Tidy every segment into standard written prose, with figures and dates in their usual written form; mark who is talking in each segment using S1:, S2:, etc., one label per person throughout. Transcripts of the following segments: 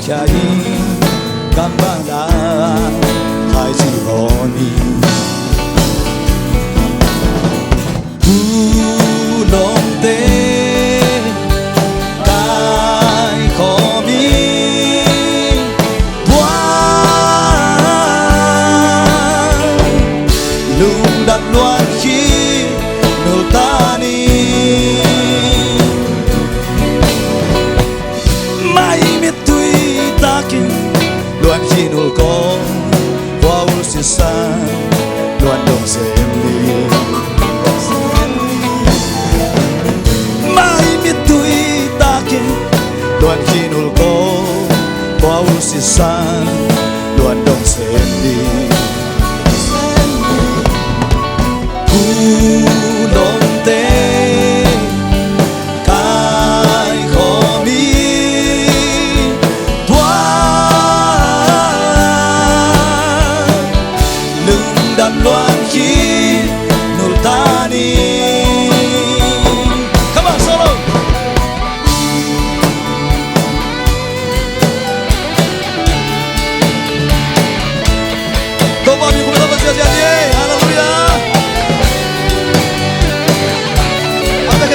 S1: Chai Gambala Hai Sihoni Long Te Kai Komi Tuan Lung đặt loan khi nô tani Mai miết tui takin Loan khi nô ko Qua ul si sa Loan dong sem ni Luan kinul ko Bau sisan Luan dong sendi Kulong te Kai komi Tuan Lưng đàn loan kinul tani Come on, solo!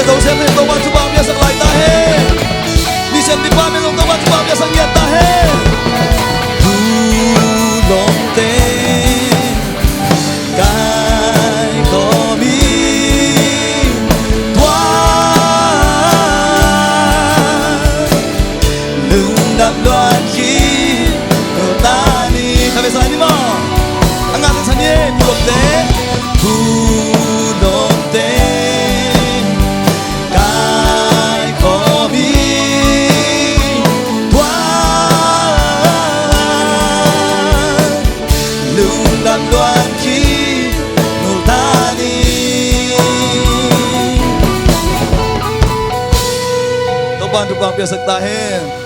S1: Dấu xem thêm công an chúc bao nhiêu sang lại ta hết đi xem đi qua bên công an chúc bao nhiêu sang nhiệt ta hết lòng tê cái có mi thoáng lưng đặt đoàn khi người ta đi khai về sai đi mà anh ngàn sang đi lòng tê lòng tê Loan khi nô tani Tô ban chúc quang bia sắc ta hết